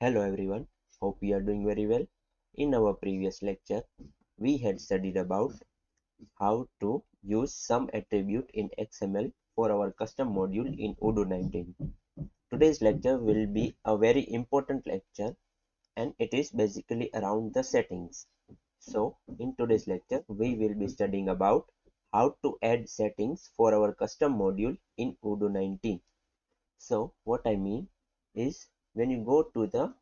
Hello everyone, hope you are doing very well. In our previous lecture, we had studied about how to use some attribute in XML for our custom module in Odoo 19. Today's lecture will be a very important lecture and it is basically around the settings. So in today's lecture, we will be studying about how to add settings for our custom module in Odoo 19. So what I mean is when you go to the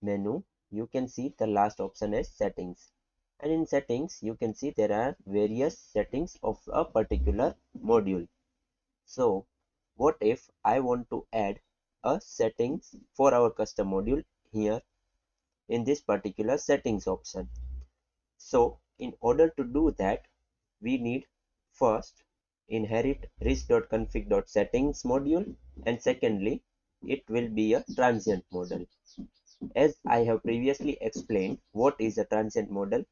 menu, you can see the last option as settings, and in settings you can see there are various settings of a particular module. So what if I want to add a settings for our custom module here in this particular settings option? So in order to do that, we need first inherit res.config.settings module, and secondly it will be a transient model. As I have previously explained what is a transient model,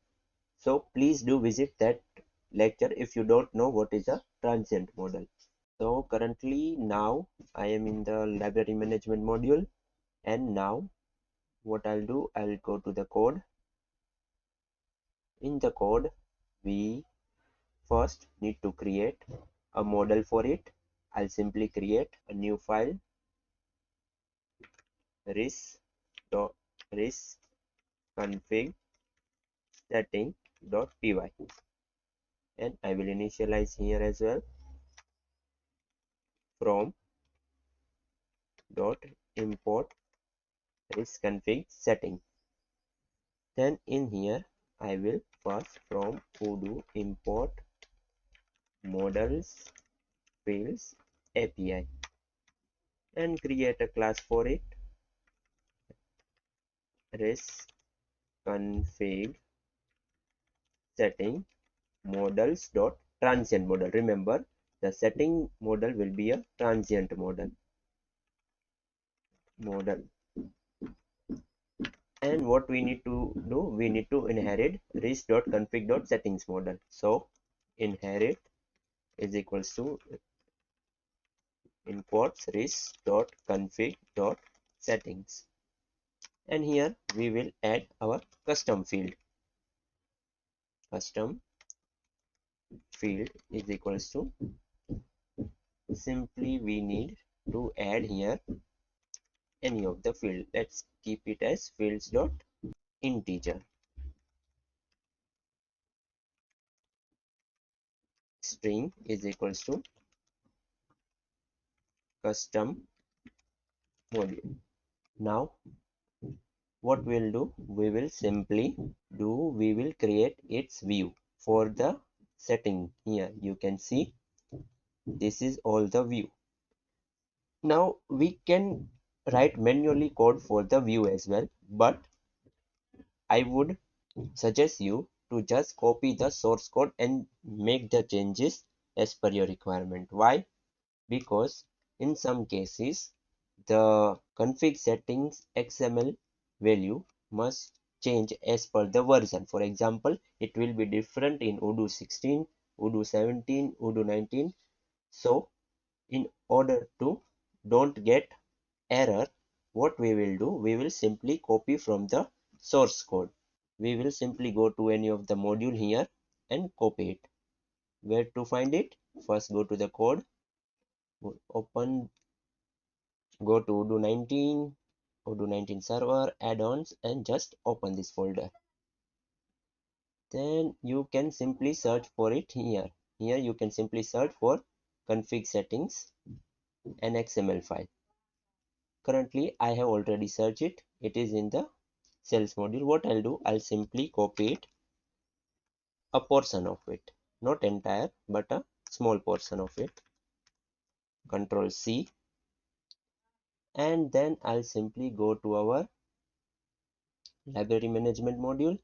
so please do visit that lecture if you don't know what is a transient model. So currently now I am in the library management module, and now what I'll do, I'll go to the code. In the code, we first need to create a model for it. I'll simply create a new file, res.config.settings.py, and I will initialize here as well from dot import res.config setting. Then in here I will first from Odoo import models fields API and create a class for it, res.config setting models dot transient model. Remember, the setting model will be a transient model. And what we need to do, we need to inherit res.config.settings model. So inherit is equals to imports res.config.settings, and here we will add our custom field. Custom field is equals to, simply we need to add here any of the field. Let's keep it as fields dot integer. String is equals to custom module. Now what we'll do, we will create its view for the setting. Here you can see this is all the view. Now we can write manually code for the view as well, but I would suggest you to just copy the source code and make the changes as per your requirement. Why? Because in some cases the config settings XML value must change as per the version. For example, it will be different in Odoo 16, Odoo 17, Odoo 19. So in order to don't get error, what we will do, we will simply copy from the source code. We will simply go to any of the module here and copy it. Where to find it? First go to the code, open, go to Odoo 19 server, add-ons, and just open this folder. Then you can simply search for it here. Here you can simply search for config settings and XML file. Currently I have already searched it. It is in the sales module. What I'll do, I'll simply copy it, a portion of it, not entire but a small portion of it. Control C, and then I'll simply go to our library management module,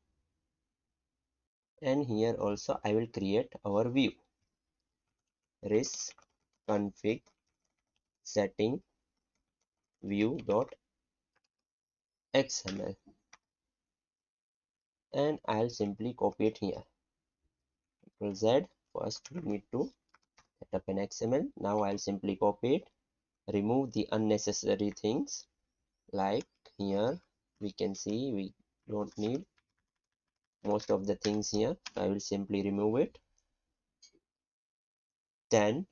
and here also I will create our view, res config setting view.xml, and I'll simply copy it here. Control Z. First we need to set up an XML. Now I'll simply copy it, remove the unnecessary things like here we can see we don't need most of the things here. I will simply remove it. Then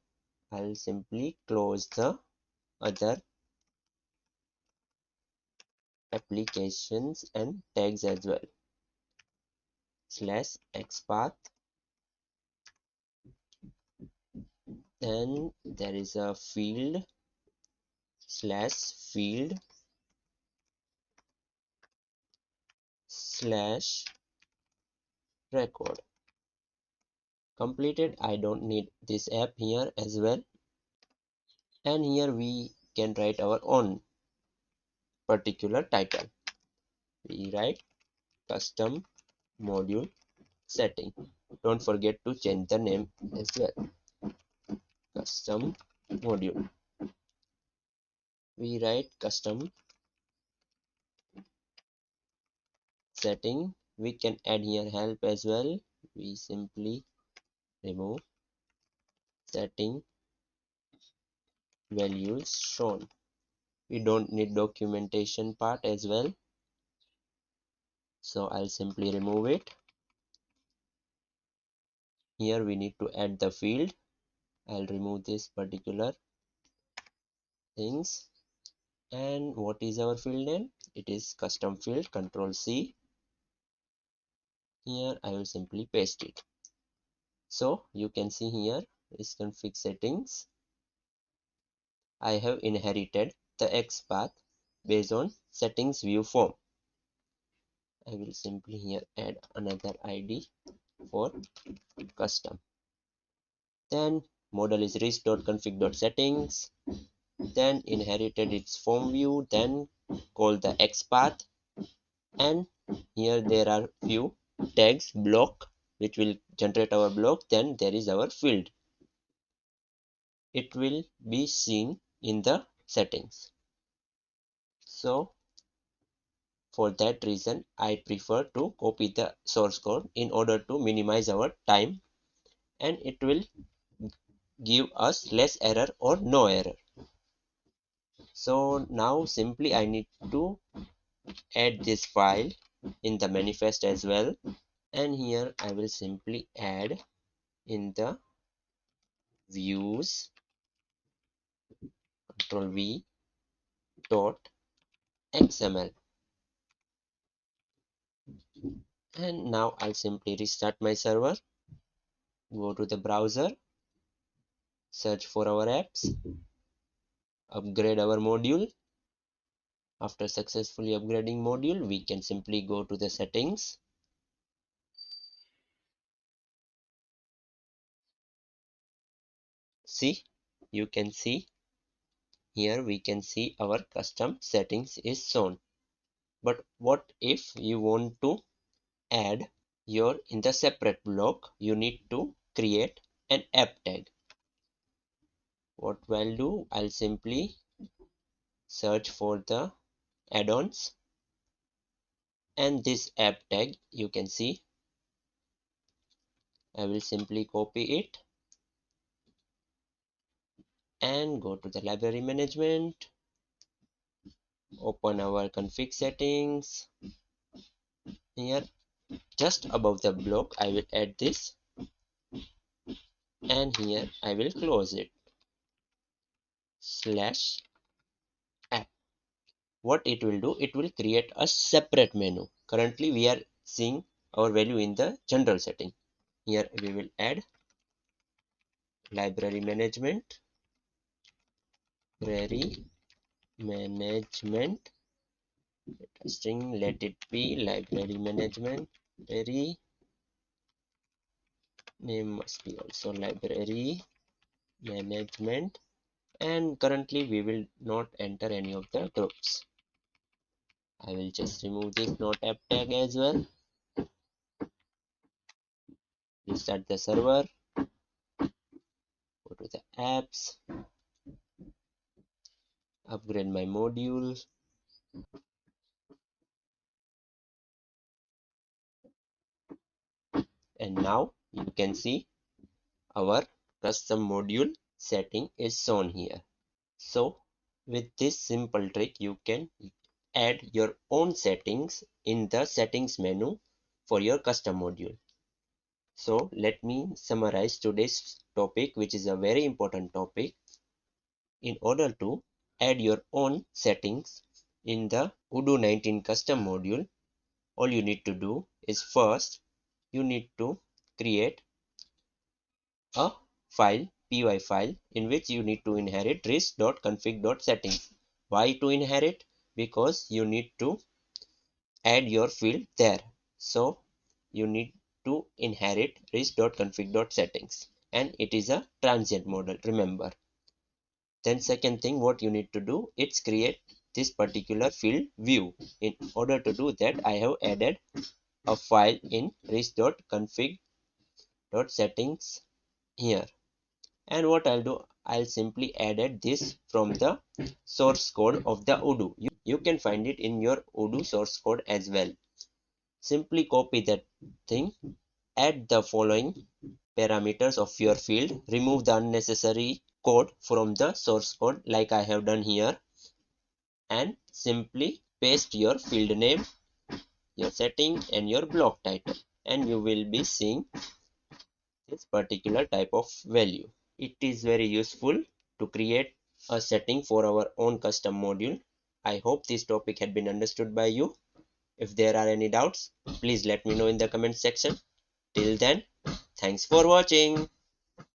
I'll simply close the other applications and tags as well. Slash xpath. Then there is a field slash field slash record. Completed. I don't need this app here as well. And here we can write our own particular title. We write custom module setting. Don't forget to change the name as well. Custom module. We write custom setting. We can add here help as well. We simply remove setting values shown. We don't need documentation part as well, so I'll simply remove it. Here we need to add the field. I'll remove this particular things. And what is our field name? It is custom field. Control C. Here I will simply paste it. So you can see here is config settings. I have inherited the XPath based on settings view form. I will simply here add another ID for custom. Then model is res.config.settings. Then inherited its form view. Then call the XPath. And here there are few tags block which will generate our block. Then there is our field. It will be seen in the settings. So for that reason I prefer to copy the source code in order to minimize our time, and it will give us less error or no error. So now simply I need to add this file in the manifest as well, and here I will simply add in the views control V dot XML. And now I'll simply restart my server, go to the browser, search for our apps, upgrade our module. After successfully upgrading module, we can simply go to the settings. See, you can see here we can see our custom settings is shown. But what if you want to add your in the separate block? You need to create an app tag. What I'll do, I'll simply search for the add-ons, and this app tag you can see. I will simply copy it and go to the library management, open our config settings. Here just above the block I will add this, and here I will close it. Slash app. What it will do, it will create a separate menu. Currently we are seeing our value in the general setting. Here we will add library management, library management string, let it be library management. Library name must be also library management, and currently we will not enter any of the groups. I will just remove this not app tag as well. Restart the server, go to the apps, upgrade my module, and now you can see our custom module setting is shown here. So with this simple trick you can add your own settings in the settings menu for your custom module. So let me summarize today's topic, which is a very important topic. In order to add your own settings in the Odoo 19 custom module, all you need to do is first you need to create a py file in which you need to inherit res.config.settings. Why to inherit? Because you need to add your field there. So you need to inherit res.config.settings, and it is a transient model, remember. Then second thing what you need to do, it's create this particular field view. In order to do that, I have added a file in res.config.settings here. And what I'll do, I'll simply added this from the source code of the Odoo. You can find it in your Odoo source code as well. Simply copy that thing, add the following parameters of your field, remove the unnecessary code from the source code like I have done here, and simply paste your field name, your setting, and your block title, and you will be seeing this particular type of value. It is very useful to create a setting for our own custom module. I hope this topic had been understood by you. If there are any doubts, please let me know in the comment section. Till then, thanks for watching.